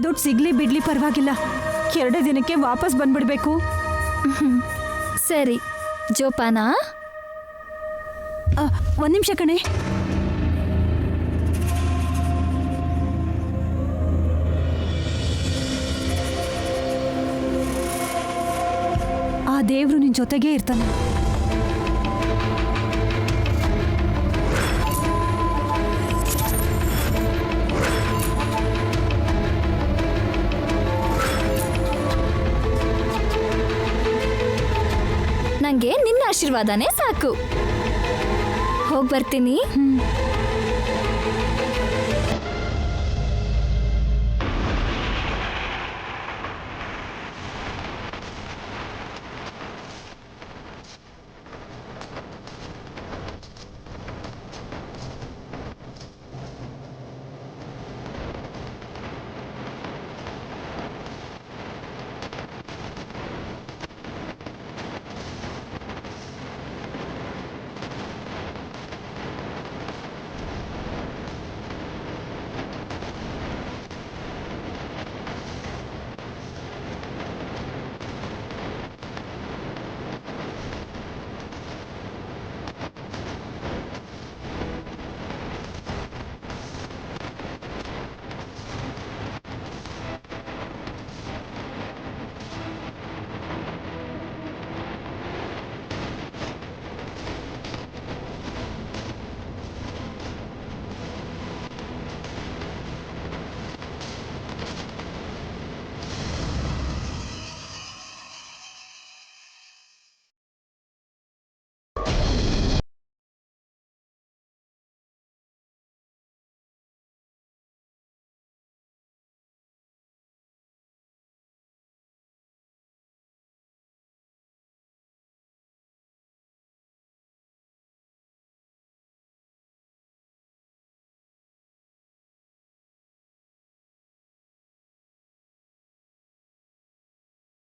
ದುಡ್ಡು ಸಿಗ್ಲಿ ಬಿಡ್ಲಿ ಪರವಾಗಿಲ್ಲ, 2 ದಿನಕ್ಕೆ ವಾಪಸ್ ಬಂದ್ಬಿಡ್ಬೇಕು. ಸರಿ ಜೋಪಾನ. 1 ನಿಮಿಷ ಕಣೆ. ಆ ದೇವ್ರು ನಿನ್ ಜೊತೆಗೇ ಇರ್ತಾನೆ. ನಂಗೆ ನಿನ್ನ ಆಶೀರ್ವಾದನೇ ಸಾಕು. ಹೋಗಿ ಬರ್ತೀನಿ.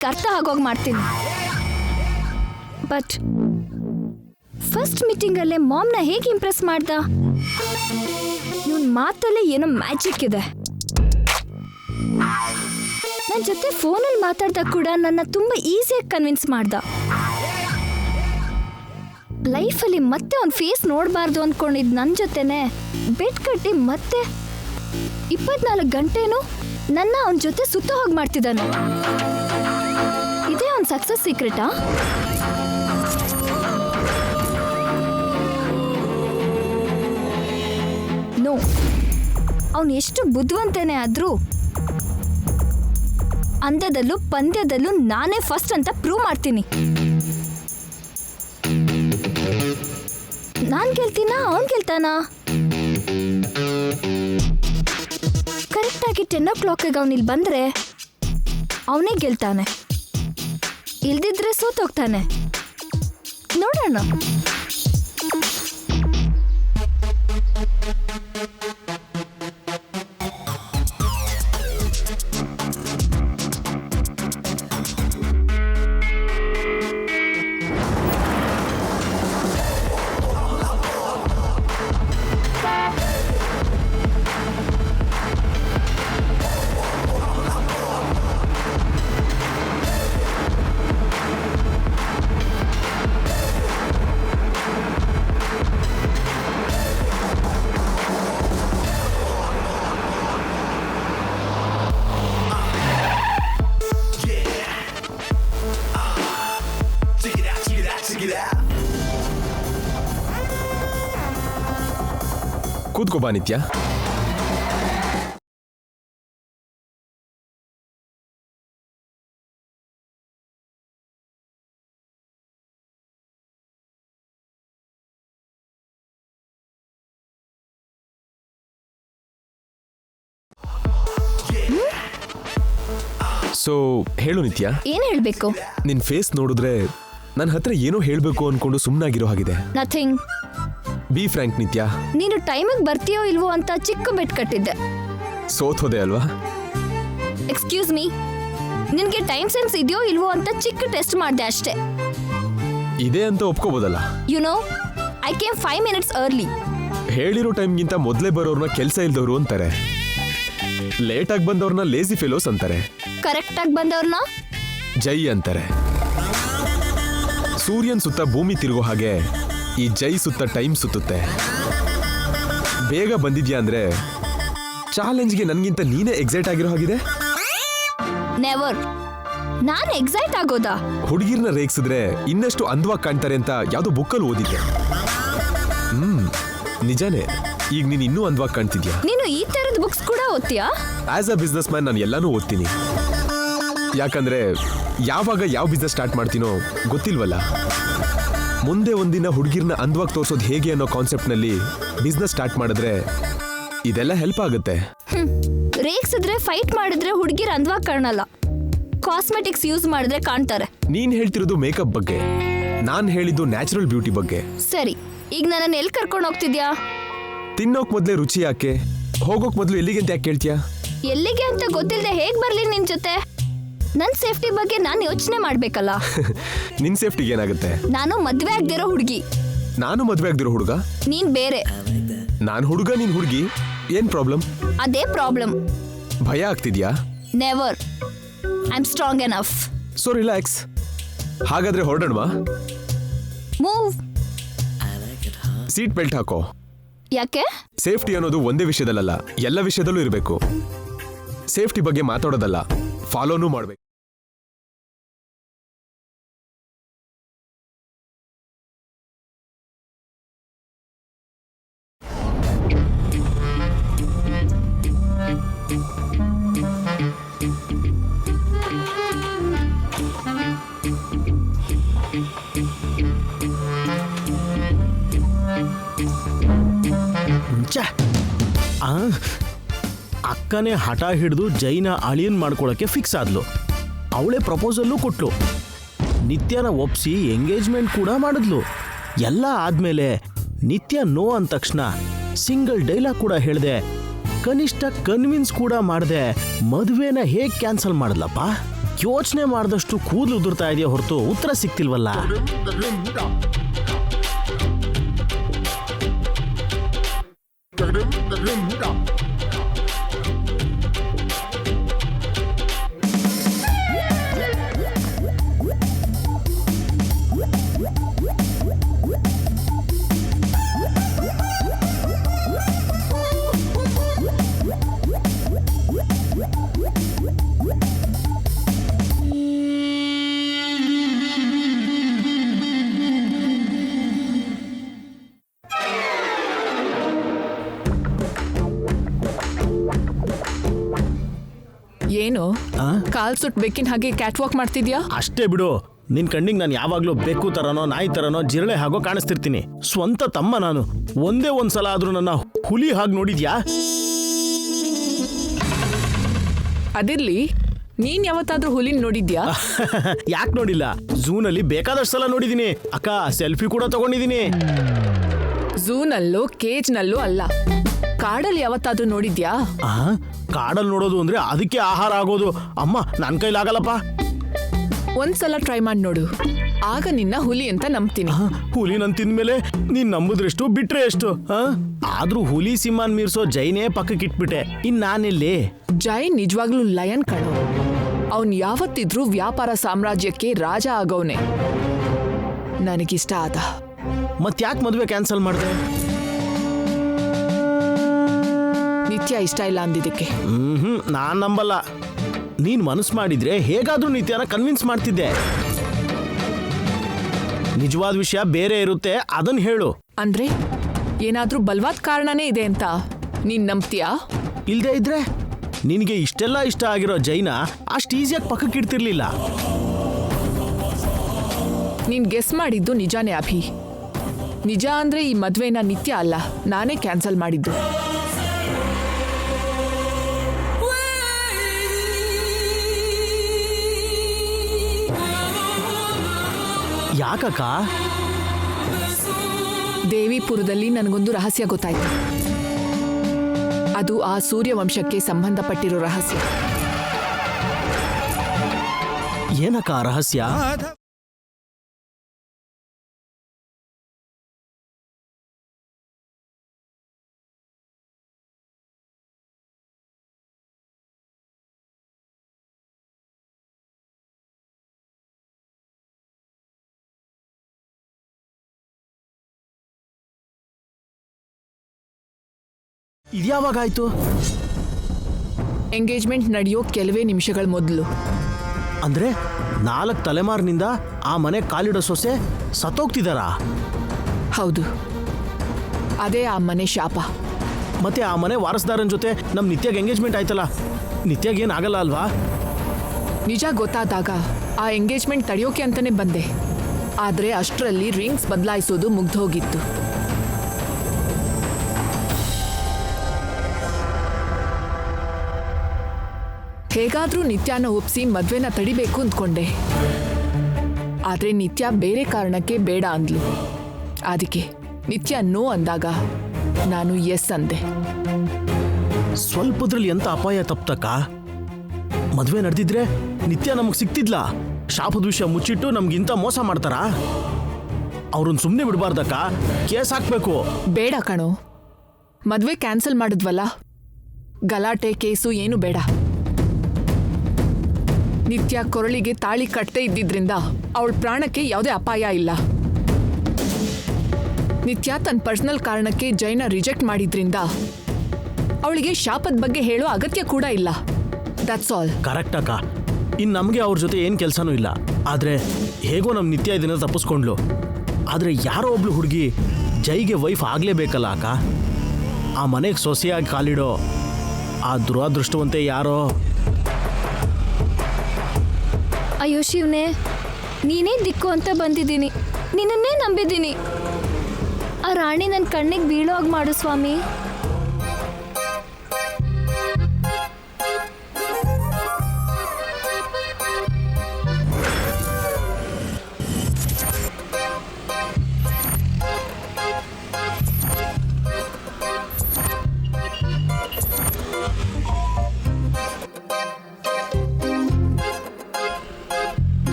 ಅರ್ಥ ಆಗೋಗಿ ಮಾಡ್ತೀನಿ. ಬಟ್ ಫಸ್ಟ್ ಮೀಟಿಂಗಲ್ಲೇ ಮಾಮ್ನ ಹೇಗೆ ಇಂಪ್ರೆಸ್ ಮಾಡ್ದ? ಇವನ್ ಮಾತಲ್ಲೇ ಏನೋ ಮ್ಯಾಜಿಕ್ ಇದೆ. ನನ್ನ ಜೊತೆ ಫೋನಲ್ಲಿ ಮಾತಾಡ್ದಾಗ ಕೂಡ ನನ್ನ ತುಂಬಾ ಈಸಿಯಾಗಿ ಕನ್ವಿನ್ಸ್ ಮಾಡ್ದ. ಲೈಫಲ್ಲಿ ಮತ್ತೆ ಅವ್ನ ಫೇಸ್ ನೋಡಬಾರ್ದು ಅಂದ್ಕೊಂಡಿದ್ದು ನನ್ನ ಜೊತೆನೆ ಬೆಡ್ ಕಟ್ಟಿ ಮತ್ತೆ 24 ಗಂಟೆನೂ ನನ್ನ ಅವನ ಜೊತೆ ಸುತ್ತ ಹೋಗಿ ಮಾಡ್ತಿದ್ದಾನೆ. ಇದೇ ಅವನ ಸಕ್ಸಸ್ ಸೀಕ್ರೆಟಾ? ನೋ, ಅವನು ಎಷ್ಟು ಬುದ್ಧಿವಂತನೇ ಆದ್ರೂ ಅಂದದಲ್ಲೂ ಪಂದ್ಯದಲ್ಲೂ ನಾನೇ ಫಸ್ಟ್ ಅಂತ ಪ್ರೂವ್ ಮಾಡ್ತೀನಿ. ನಾನ್ ಗೆಲ್ತೀನಾ ಅವನ್ ಗೆಲ್ತಾನಾ? ಕರೆಕ್ಟಾಗಿ 10 o'clock ಅವನಿಲ್ಲಿ ಬಂದ್ರೆ ಅವನೇ ಗೆಲ್ತಾನೆ, ಇಲ್ದಿದ್ರೆ ಸೋತೋಗ್ತಾನೆ. ನೋಡೋಣ. ಕೂತ್ಕೋ ಬಾ ನಿತ್ಯ. ಸೊ ಹೇಳು ನಿತ್ಯ, ಏನ್ ಹೇಳ್ಬೇಕು? ನಿನ್ ಫೇಸ್ ನೋಡಿದ್ರೆ ನನ್ನ ಹತ್ರ ಏನೋ ಹೇಳ್ಬೇಕು ಅನ್ಕೊಂಡು ಸುಮ್ಮನಾಗಿರೋ ಹಾಗಿದೆ. ನಥಿಂಗ್. ಬಿ ಫ್ರ್ಯಾಂಕ್ ನಿತ್ಯ. ನೀನು ಟೈಮಿಗೆ ಬರ್ತೀಯೋ ಇಲ್ವೋ ಅಂತ ಚಿಕ್ಕ ಬೆಟ್ ಕಟ್ಟಿದ್ದೆ. ಸೋತೋದೆ ಅಲ್ವಾ? ಎಕ್ಸ್ಕ್ಯೂಸ್ ಮೀ, ನಿನ್ಗೆ ಟೈಮ್ ಸೆನ್ಸ್ ಇದೆಯೋ ಇಲ್ವೋ ಅಂತ ಚಿಕ್ಕ ಟೆಸ್ಟ್ ಮಾಡಿದೆ ಅಷ್ಟೇ. ಇದೆ ಅಂತ ಒಪ್ಕೋಬೋದಲ್ಲ. You know, I came 5 minutes early. ಹೇಳಿರೋ ಟೈಮ್ಗಿಂತ ಮೊದಲೇ ಬರೋರ್ನ ಕೆಲಸ ಇಲ್ದವರು ಅಂತಾರೆ. ಲೇಟ್ ಆಗಿ ಬಂದವ್ರನ್ನ ಲೇಸಿ ಫೆಲೋಸ್ ಅಂತಾರೆ, ಕರೆಕ್ಟ್ ಆಗಿ ಬಂದವ್ರನ್ನ ಜೈ ಅಂತಾರೆ. ಸೂರ್ಯನ್ ಸುತ್ತ ಭೂಮಿ ತಿರುಗೋ ಹಾಗೆ ಈ ಜೈ ಸುತ್ತ ಟೈಮ್ ಸುತ್ತುತ್ತೆ. ಬೇಗ ಬಂದಿದ್ಯಾ ಅಂದ್ರೆ ಚಾಲೆಂಜ್ಗೆ ನನ್ಗಿಂತ ನೀನೇ ಎಕ್ಸೈಟ್ ಆಗಿರೋ ಹಾಗಿದೆ. ನೆವರ್. ನಾನು ಎಕ್ಸೈಟ್ ಆಗೋದಾ? ಹುಡುಗಿರ್ನ ರೇಗಿಸಿದ್ರೆ ಇನ್ನಷ್ಟು ಅಂದವಾಗಿ ಕಾಣ್ತಾರೆ ಅಂತ ಯಾವ್ದೋ ಬುಕ್ಕಲ್ಲಿ ಓದಿದ್ದೆ. ನಿಜಾನೇ, ಈಗ ನೀನ್ ಇನ್ನೂ ಅಂದವಾಗಿ ಕಾಣ್ತಿದ್ಯಾ. ನೀನು ಈ ತರದ ಬುಕ್ಸ್ ಕೂಡ ಓದ್ತೀಯಾ? ಆಸ್ ಅ ಬಿಸ್ನೆಸ್ ಮ್ಯಾನ್ ನಾನು ಎಲ್ಲಾನು ಓದ್ತೀನಿ. ಯಾಕಂದ್ರೆ ಯಾವಾಗ ಯಾವ ಬಿಸ್ನೆಸ್ ಸ್ಟಾರ್ಟ್ ಮಾಡ್ತೀನೋ ಗೊತ್ತಿಲ್ವಲ್ಲ. ಮುಂದೆ ಒಂದಿನ ಹುಡುಗಿರ್ನ ಅಂದವಾಗಿ ತೋರ್ಸೋದು ಹೇಗೆ ಅನ್ನೋ ಕಾನ್ಸೆಪ್ಟ್ ನಲ್ಲಿ ಬಿಸ್ನೆಸ್ ಸ್ಟಾರ್ಟ್ ಮಾಡಿದ್ರೆ ಇದೆಲ್ಲ ಹೆಲ್ಪ್ ಆಗುತ್ತೆ. ರೇಗ್ಸಿದ್ರೆ ಫೈಟ್ ಮಾಡಿದ್ರೆ ಹುಡುಗಿರ ಅಂದವಾಗಿ ಕಾಣಲ್ಲ, ಕಾಸ್ಮೆಟಿಕ್ಸ್ ಯೂಸ್ ಮಾಡಿದ್ರೆ ಕಾಣ್ತಾರೆ. ನೀನ್ ಹೇಳ್ತಿರೋದು ಮೇಕಪ್ ಬಗ್ಗೆ, ನಾನ್ ಹೇಳಿದ್ದು ನ್ಯಾಚುರಲ್ ಬ್ಯೂಟಿ ಬಗ್ಗೆ. ಸರಿ, ಈಗ ನನ್ನನ್ನು ಎಲ್ಲಿ ಕರ್ಕೊಂಡು ಹೋಗ್ತಿದ್ಯಾ? ತಿನ್ನೋಕ್ ಮೊದ್ಲೇ ರುಚಿ ಯಾಕೆ, ಹೋಗೋಕ್ ಮೊದ್ಲು ಎಲ್ಲಿಗೆ ಅಂತ ಯಾಕೆ ಕೇಳ್ತೀಯಾ? ಎಲ್ಲಿಗೆ ಅಂತ ಗೊತ್ತಿಲ್ಲದೆ ಹೇಗ್ ಬರ್ಲಿ ನಿನ್ ಜೊತೆ? ನನ್ ಸೇಫ್ಟಿ ಬಗ್ಗೆ ನಾನು ಯೋಚನೆ ಮಾಡ್ಬೇಕಲ್ಲ. ನಿನ್ ಸೇಫ್ಟಿಗೆ ಏನಾಗುತ್ತೆ? ನಾನು ಮದ್ವೆ ಆಗ್ದಿರೋ ಹುಡುಗಿ. ನಾನು ಮದ್ವೆ ಆಗ್ದಿರೋ ಹುಡುಗ? ನೀನ್ ಬೇರೆ. ನಾನ್ ಹುಡುಗ, ನೀನ್ ಹುಡುಗಿ, ಏನ್ ಪ್ರಾಬ್ಲಮ್? ಅದೇ ಪ್ರಾಬ್ಲಮ್. ಭಯ ಆಗ್ತಿದ್ಯಾ? Never. I am strong enough. So relax. ಹಾಗಾದ್ರೆ ಹೊರಡೋಣವಾ? ಮೂವ್. ಸೀಟ್ ಬೆಲ್ಟ್ ಹಾಕೋ. ಯಾಕೆ? ಸೇಫ್ಟಿ ಅನ್ನೋದು ಒಂದೇ ವಿಷಯದಲ್ಲ, ಎಲ್ಲ ವಿಷಯದಲ್ಲೂ ಇರಬೇಕು. ಸೇಫ್ಟಿ ಬಗ್ಗೆ ಮಾತಾಡೋದಲ್ಲ, ಫಾಲೋನೂ ಮಾಡ್ಬೇಕು. ಅಕ್ಕನೇ ಹಠ ಹಿಡಿದು ಜೈನ ಅಳಿಯನ್ ಮಾಡ್ಕೊಳಕ್ಕೆ ಫಿಕ್ಸ್ ಆದ್ಲು. ಅವಳೇ ಪ್ರಪೋಸಲ್ಲೂ ಕೊಟ್ಲು, ನಿತ್ಯನ ಒಪ್ಸಿ ಎಂಗೇಜ್ಮೆಂಟ್ ಕೂಡ ಮಾಡಿದ್ಲು. ಎಲ್ಲ ಆದ್ಮೇಲೆ ನಿತ್ಯ ನೋ ಅಂದ ತಕ್ಷಣ ಸಿಂಗಲ್ ಡೈಲಾಗ್ ಕೂಡ ಹೇಳ್ದೆ, ಕನಿಷ್ಠ ಕನ್ವಿನ್ಸ್ ಕೂಡ ಮಾಡ್ದೆ ಮದುವೆನ ಹೇಗ್ ಕ್ಯಾನ್ಸಲ್ ಮಾಡಿದ್ಲಪ್ಪ? ಯೋಚನೆ ಮಾಡಿದಷ್ಟು ಕೂದಲು ಉದುರ್ತಾ ಇದೆಯಾ ಹೊರತು ಉತ್ತರ ಸಿಕ್ತಿಲ್ವಲ್ಲ. ಏನು ಕಾಲ್ ಸುಟ್ ಬೆಕ್ಕಿನ ಹಾಗೆ ಕ್ಯಾಟ್ ವಾಕ್ ಮಾಡ್ತಿದ್ಯಾ? ಅಷ್ಟೇ ಬಿಡು, ನಿನ್ ಕಣ್ಣಿಗೆ ನಾನು ಯಾವಾಗ್ಲೂ ಬೆಕ್ಕು ತರನೋ ನಾಯಿ ತರನೋ ಜಿರಳೆ ಹಾಗೋ ಕಾಣಿಸ್ತಿರ್ತೀನಿ. ಸ್ವಂತ ತಮ್ಮ ನಾನು. ಒಂದೇ ಒಂದ್ಸಲ ಆದ್ರೂ ನನ್ನ ಹುಲಿ ಹಾಗೆ ನೋಡಿದ್ಯಾ? ಅದಿರ್ಲಿ, ನೀನ್ ಯಾವತ್ತಾದ್ರೂ ಹುಲಿನ ನೋಡಿದ್ಯಾ? ಯಾಕೆ ನೋಡಿಲ್ಲ? ಝೂನಲ್ಲಿ ಬೇಕಾದಷ್ಟು ಸಲ ನೋಡಿದೀನಿ ಅಕ್ಕ. ಸೆಲ್ಫಿ ಕೂಡ ತಗೊಂಡಿದೀನಿ. ಝೂನಲ್ಲೂ ಕೇಜ್ನಲ್ಲೂ ಅಲ್ಲ, ಕಾಡಲ್ಲಿ ಯಾವತ್ತಾದ್ರೂ ನೋಡಿದ್ಯಾ? ಕಾಡಲ್ಲಿ ನೋಡೋದು ಅಂದ್ರೆ ಅದಕ್ಕೆ ಆಹಾರ ಆಗೋದು. ಅಮ್ಮ, ನನ್ ಕೈಲಾಗಲ್ಲಪ್ಪ. ಒಂದ್ಸಲ ಟ್ರೈ ಮಾಡಿ ನೋಡು, ಆಗ ನಿನ್ನ ಹುಲಿ ಅಂತ ನಂಬ್ತೀನಿ. ಹುಲಿ ನನ್ ತಿಂದ್ಮೇಲೆ ನೀನ್ ನಂಬುದ್ರೆಷ್ಟು ಬಿಟ್ರೆ ಎಷ್ಟು? ಆದ್ರೂ ಹುಲಿ ಸಿಂಹನ್ ಮೀರ್ಸೋ ಜೈನೇ ಪಕ್ಕಕ್ಕೆ ಇಟ್ಬಿಟ್ಟೆ. ಇನ್ ನಾನೆಲ್ಲಿ? ಜೈ ನಿಜವಾಗ್ಲೂ ಲಯನ್ ಕಣೋ. ಅವನ್ ಯಾವತ್ತಿದ್ರೂ ವ್ಯಾಪಾರ ಸಾಮ್ರಾಜ್ಯಕ್ಕೆ ರಾಜ ಆಗೋನೆ. ನನಗಿಷ್ಟ ಆದ. ಮತ್ತ್ಯಾಕ್ ಮದ್ವೆ ಕ್ಯಾನ್ಸಲ್ ಮಾಡ್ದೆ? ನಿತ್ಯ ಇಷ್ಟ ಇಲ್ಲ ಅಂದಿದ್ದಕ್ಕೆ. ನಾನ್ ನಂಬಲ್ಲ. ನೀನ್ ಮನಸ್ಸು ಮಾಡಿದ್ರೆ ಹೇಗಾದ್ರೂ ನಿತ್ಯನ ಕನ್ವಿನ್ಸ್ ಮಾಡ್ತಿದ್ದೆ. ನಿಜವಾದ ವಿಷಯ ಬೇರೆ ಇರುತ್ತೆ, ಅದನ್ನ ಹೇಳು. ಅಂದ್ರೆ ಏನಾದ್ರೂ ಬಲವಾದ ಕಾರಣನೇ ಇದೆ ಅಂತ ನೀನ್ ನಂಬ್ತೀಯಾ? ಇಲ್ದೇ ಇದ್ರೆ ನಿನಗೆ ಇಷ್ಟೆಲ್ಲ ಇಷ್ಟ ಆಗಿರೋ ಜೈನ ಅಷ್ಟು ಈಸಿಯಾಗಿ ಪಕ್ಕಕ್ಕೆ ಇಡ್ತಿರ್ಲಿಲ್ಲ. ನೀನ್ ಗೆಸ್ ಮಾಡಿದ್ದು ನಿಜಾನೇ ಅಭಿ. ನಿಜ ಅಂದ್ರೆ ಈ ಮದ್ವೆನ ನಿತ್ಯ ಅಲ್ಲ, ನಾನೇ ಕ್ಯಾನ್ಸಲ್ ಮಾಡಿದ್ದು. ಯಾಕಕ್ಕ? ದೇವಿಪುರದಲ್ಲಿ ನನಗೊಂದು ರಹಸ್ಯ ಗೊತ್ತಾಯ್ತು. ಅದು ಆ ಸೂರ್ಯವಂಶಕ್ಕೆ ಸಂಬಂಧಪಟ್ಟಿರೋ ರಹಸ್ಯ. ಏನಕ್ಕ ರಹಸ್ಯ? ಇದ್ಯಾವಾಗಾಯ್ತು? ಎಂಗೇಜ್ಮೆಂಟ್ ನಡೆಯೋ ಕೆಲವೇ ನಿಮಿಷಗಳ ಮೊದಲು. ಅಂದ್ರೆ 4 ತಲೆಮಾರಿನಿಂದ ಆ ಮನೆ ಕಾಲಿಡೋ ಸೊಸೆ ಸತ್ತೋಗ್ತಿದಾರಾ? ಹೌದು, ಅದೇ ಆ ಮನೆ ಶಾಪ. ಮತ್ತೆ ಆ ಮನೆ ವಾರಸ್ದಾರನ ಜೊತೆ ನಮ್ಮ ನಿತ್ಯಾಗ ಎಂಗೇಜ್ಮೆಂಟ್ ಆಯ್ತಲ್ಲ, ನಿತ್ಯಾಗೇನಾಗಲ್ಲ ಅಲ್ವಾ? ನಿಜ ಗೊತ್ತಾದಾಗ ಆ ಎಂಗೇಜ್ಮೆಂಟ್ ತಡೆಯೋಕೆ ಅಂತಾನೆ ಬಂದೆ. ಆದರೆ ಅಷ್ಟರಲ್ಲಿ ರಿಂಗ್ಸ್ ಬದಲಾಯಿಸೋದು ಮುಗ್ದೋಗಿತ್ತು. ಹೇಗಾದ್ರೂ ನಿತ್ಯನ ಒಪ್ಸಿ ಮದ್ವೆನ ತಡಿಬೇಕು ಅಂದ್ಕೊಂಡೆ. ಆದ್ರೆ ನಿತ್ಯ ಬೇರೆ ಕಾರಣಕ್ಕೆ ಬೇಡ ಅಂದ್ಲು. ಅದಕ್ಕೆ ನಿತ್ಯ ನೋ ಅಂದಾಗ ನಾನು ಎಸ್ ಅಂದೆ. ಸ್ವಲ್ಪದ್ರಲ್ಲಿ ಎಂತ ಅಪಾಯ ತಪ್ತಕ್ಕ? ಮದ್ವೆ ನಡೆದಿದ್ರೆ ನಿತ್ಯ ನಮಗ್ ಸಿಕ್ತಿದ್ಲ. ಶಾಪದ ವಿಷಯ ಮುಚ್ಚಿಟ್ಟು ನಮ್ಗಿಂತ ಮೋಸ ಮಾಡ್ತಾರಾ? ಅವ್ರನ್ನ ಸುಮ್ಮನೆ ಬಿಡಬಾರ್ದಕ್ಕ, ಕೇಸ್ ಹಾಕ್ಬೇಕು. ಬೇಡ ಕಣೋ, ಮದ್ವೆ ಕ್ಯಾನ್ಸಲ್ ಮಾಡಿದ್ವಲ್ಲ, ಗಲಾಟೆ ಕೇಸು ಏನು ಬೇಡ. ನಿತ್ಯ ಕೊರಳಿಗೆ ತಾಳಿ ಕಟ್ಟದೇ ಇದ್ದಿದ್ರಿಂದ ಅವಳ ಪ್ರಾಣಕ್ಕೆ ಯಾವುದೇ ಅಪಾಯ ಇಲ್ಲ. ನಿತ್ಯ ತನ್ನ ಪರ್ಸನಲ್ ಕಾರಣಕ್ಕೆ ಜೈನ ರಿಜೆಕ್ಟ್ ಮಾಡಿದ್ರಿಂದ ಅವಳಿಗೆ ಶಾಪದ ಬಗ್ಗೆ ಹೇಳೋ ಅಗತ್ಯ ಕೂಡ ಇಲ್ಲ. That's all. ಕರೆಕ್ಟ್ ಅಕ್ಕ. ಇನ್ನು ನಮಗೆ ಅವ್ರ ಜೊತೆ ಏನು ಕೆಲಸನೂ ಇಲ್ಲ. ಆದರೆ ಹೇಗೋ ನಮ್ಮ ನಿತ್ಯ ಇದನ್ನ ತಪ್ಪಿಸ್ಕೊಂಡ್ಲು. ಆದರೆ ಯಾರೋ ಒಬ್ಳು ಹುಡುಗಿ ಜೈಗೆ ವೈಫ್ ಆಗಲೇಬೇಕಲ್ಲ ಅಕ್ಕ. ಆ ಮನೆಗೆ ಸೊಸೆಯಾಗಿ ಕಾಲಿಡೋ ಆ ದುರಾದೃಷ್ಟವಂತೆ ಯಾರೋ. ಅಯ್ಯೋ ಶಿವನೇ, ನೀನೇ ದಿಕ್ಕು ಅಂತ ಬಂದಿದ್ದೀನಿ, ನಿನ್ನನ್ನೇ ನಂಬಿದ್ದೀನಿ. ಆ ರಾಣಿ ನನ್ನ ಕಣ್ಣಿಗೆ ಬೀಳೋ ಹಾಗೆ ಮಾಡು ಸ್ವಾಮಿ.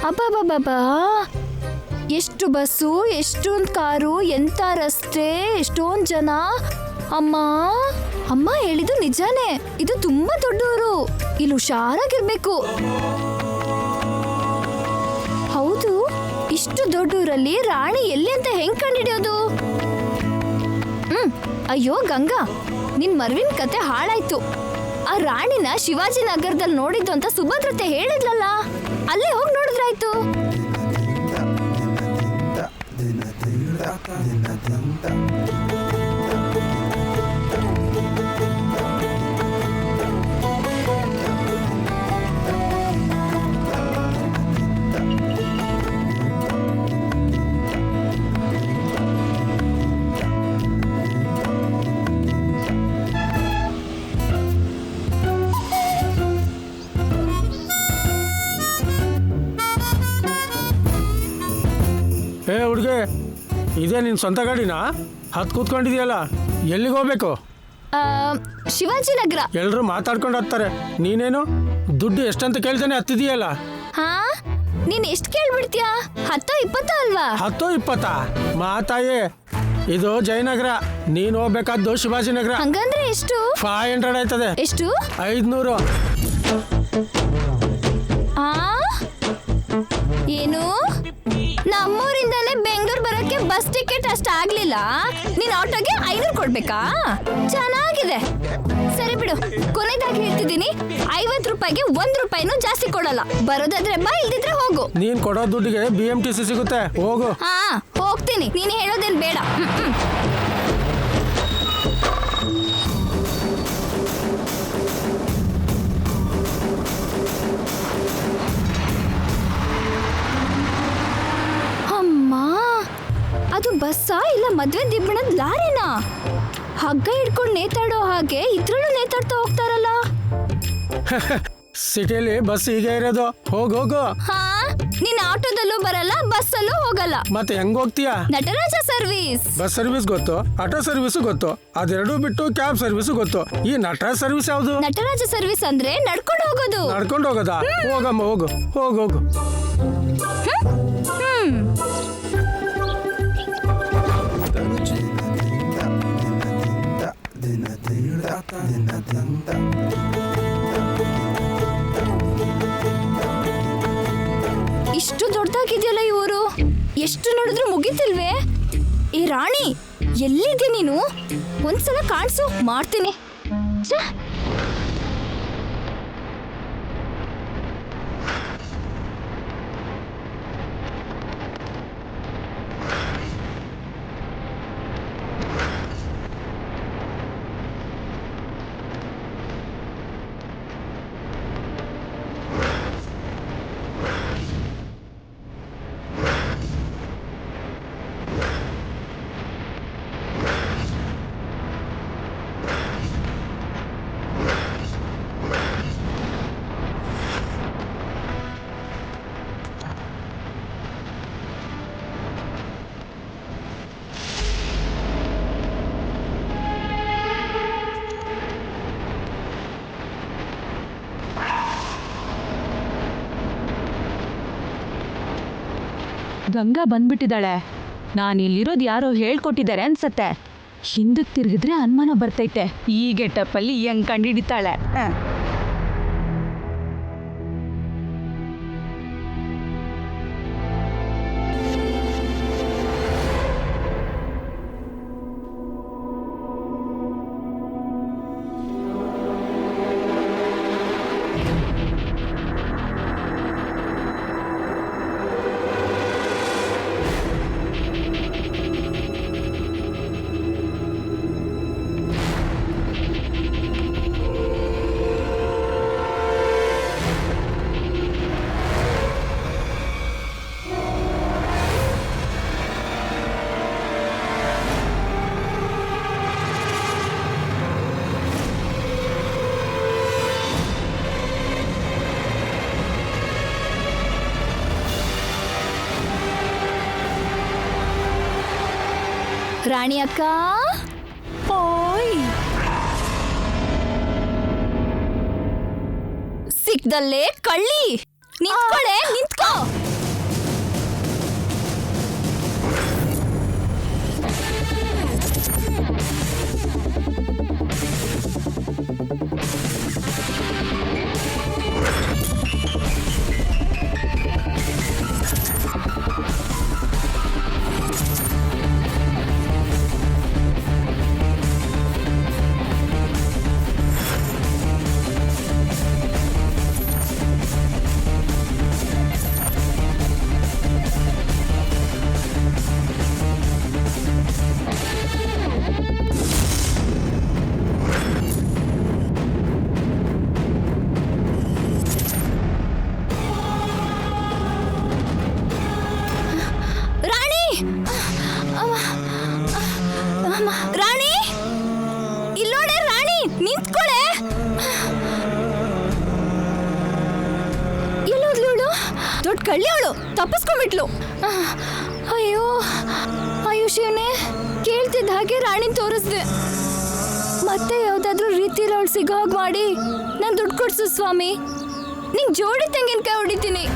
ಅಬ್ಬಬ್ಬಬ್ಬಾ, ಎಷ್ಟು ಬಸ್ಸು, ಎಷ್ಟೊಂದು ಕಾರು, ಎಂಥ ರಸ್ತೆ, ಎಷ್ಟೊಂದು ಜನ. ಅಮ್ಮ ಅಮ್ಮ ಹೇಳಿದ್ದು ನಿಜಾನೇ, ಇದು ತುಂಬಾ ದೊಡ್ಡ ಊರು, ಇಲ್ಲಿ ಹುಷಾರಾಗಿರ್ಬೇಕು. ಹೌದು, ಇಷ್ಟು ದೊಡ್ಡ ಊರಲ್ಲಿ ರಾಣಿ ಎಲ್ಲಿ ಅಂತ ಹೆಂಗ್ ಕಂಡಿಡಿಯೋದು? ಅಯ್ಯೋ ಗಂಗಾ, ನಿನ್ ಮರ್ವಿನ ಕತೆ ಹಾಳಾಯ್ತು. ಆ ರಾಣಿನ ಶಿವಾಜಿನಗರದಲ್ಲಿ ನೋಡಿದ್ದು ಅಂತ ಸುಭದ್ರತೆ ಹೇಳಿದ್ಲಲ್ಲ, ಅಲ್ಲೇ ಹೋಗಿ ನೋಡಿದ್ರಾಯ್ತು. ಏ ಹುಡುಗಿ, ಇದೇ ನಿನ್ನ ಸ್ವಂತ ಗಾಡಿನಾ? ಹತ್ತು ಕೂತ್ಕೊಂಡಿದೆಯಲ್ಲ, ಎಲ್ಲಿಗೆ ಹೋಗ್ಬೇಕು? ಶಿವಾಜಿನಗರ. ಎಲ್ಲರೂ ಮಾತಾಡ್ಕೊಂಡು ಹತ್ತಾರೆ, ನೀನೇನು ದುಡ್ಡು ಎಷ್ಟಂತ ಕೇಳ್ತಾನೆ ಹತ್ತಿದೆಯಲ್ಲ. ಹಾ, ನೀನ್ ಎಷ್ಟು ಕೇಳ್ಬಿಡ್ತೀಯಾ? 10-20 ಅಲ್ವಾ? 10-20 ಮಾತಾಯಿ, ಇದು ಜಯನಗರ, ನೀನು ಹೋಗ್ಬೇಕಾದ್ದು ಶಿವಾಜಿನಗರ. ಹಂಗಂದ್ರೆ ಎಷ್ಟು? 500 ಆಯ್ತದೆ. ಎಷ್ಟು? 500. ಆ ಏನು? ನಮ್ಮೂರಿಂದಾನೆ ಬೆಂಗಳೂರು ಬರೋಕೆ ಬಸ್ ಟಿಕೆಟ್ ಅಷ್ಟ ಆಗ್ಲಿಲ್ಲ, ನೀನ್ ಆಟೋಗೆ 500 ಕೊಡ್ಬೇಕಾ? ಚೆನ್ನಾಗಿದೆ, ಸರಿ ಬಿಡು. ಕೊನೆದಾಗಿ ಹೇಳ್ತಿದ್ದೀನಿ, 50 ರೂಪಾಯಿಗೆ 1 ರೂಪಾಯಿನೂ ಜಾಸ್ತಿ ಕೊಡಲ್ಲ. ಬರೋದಾದ್ರೆ ಬಾ, ಇಲ್ದಿದ್ರೆ ಹೋಗು. ನೀನ್ ಕೊಡೋ ದುಡ್ಡಿಗೆ BMTC ಸಿಗುತ್ತೆ, ಹೋಗು. ಹಾ, ಹೋಗ್ತೀನಿ, ನೀನು ಹೇಳೋದೇನ್ ಬೇಡ. ಅದು ಬಸ್ಸಾ ಇಲ್ಲ ಮದ್ವೆ ದಿಬ್ಬಣದ ಲಾರಿನಾ? ಹಗ್ಗ ಹಿಡ್ಕೊಂಡು ನೇತಾಡೋ ಹಾಗೆ ಇದ್ರಲ್ಲೂ ನೇತಾಡ್ತಾ ಹೋಗ್ತಾರಲ್ಲ. ಸಿಟಿಲಿ ಬಸ್ ಹೀಗೆ ಇರೋದು, ಹೋಗು. ಹಾ, ನೀನ್ ಆಟೋದಲ್ಲೂ ಬರಲ್ಲ, ಬಸ್ಸಲ್ಲೂ ಹೋಗಲ್ಲ, ಮತ್ತೆ ಹೆಂಗ್ ಹೋಗ್ತೀಯಾ? ನಟರಾಜ ಸರ್ವಿಸ್. ಬಸ್ ಸರ್ವಿಸ್ ಗೊತ್ತು, ಆಟೋ ಸರ್ವಿಸ್ ಗೊತ್ತು, ಅದೆರಡೂ ಬಿಟ್ಟು ಕ್ಯಾಬ್ ಸರ್ವಿಸ್ ಗೊತ್ತು. ಈ ನಟರಾಜ ಸರ್ವಿಸ್ ಯಾವುದು? ನಟರಾಜ ಸರ್ವಿಸ್ ಅಂದ್ರೆ ನಡ್ಕೊಂಡು ಹೋಗೋದು. ನಡ್ಕೊಂಡು ಹೋಗೋದಾ? ಹೋಗಮ್ಮ, ಹೋಗು. ಇಷ್ಟು ದೊಡ್ಡದಾಗಿದೆಯಲ್ಲ ಈ ಊರು, ಎಷ್ಟು ನೋಡಿದ್ರು ಮುಗಿತಿಲ್ವೇ? ಈ ರಾಣಿ, ಎಲ್ಲಿದ್ಯಾ ನೀನು? ಒಂದ್ಸಲ ಕಾಣಿಸು, ಮಾಡ್ತೀನಿ. ಛೆ! ಗಂಗಾ ಬಂದ್ಬಿಟ್ಟಿದ್ದಾಳೆ. ನಾನು ಇಲ್ಲಿರೋದು ಯಾರೋ ಹೇಳ್ಕೊಟ್ಟಿದ್ದಾರೆ ಅನ್ಸತ್ತೆ. ಹಿಂದಕ್ಕೆ ತಿರುಗಿದ್ರೆ ಅನುಮಾನ ಬರ್ತೈತೆ. ಈ ಗೆಟಪ್ಪಲ್ಲಿ ಹೆಂಗ್ ಕಂಡಿಡಿತಾಳೆ. ರಾಣಿ ಅಕ್ಕ, ಓಯ್ ಸಿಕ್ದಲ್ಲೇ ಕಳ್ಳಿ, ನಿಂತ್ಕೊಳ್ಳೆ, ನಿಂತ್ಕೋ. ರಾಣಿ, ಇಲ್ಲೋಡೆ ರಾಣಿ, ನಿಂತ್ಕೊಳ್ಳೆ. ಎಲ್ಲೋದ್ಲು? ದೊಡ್ಡ ಕಳ್ಳಿ ಅವಳು, ತಪ್ಪಿಸ್ಕೊಂಡ್ಬಿಟ್ಲು. ಅಯ್ಯೋ ಅಯ್ಯೋ ಶಿವನೇ, ಕೇಳ್ತಿದ್ದ ಹಾಗೆ ರಾಣಿ ತೋರಿಸ್ದೆ. ಮತ್ತೆ ಯಾವ್ದಾದ್ರೂ ರೀತಿಲಿ ಅವಳು ಸಿಗೋ ಹಾಗೆ ಮಾಡಿ ನಾನು ದುಡ್ಡು ಕೊಡ್ಸು ಸ್ವಾಮಿ. ನಿಂಗೆ ಜೋಡಿ ತೆಂಗಿನಕಾಯಿ ಹೊಡಿತೀನಿ.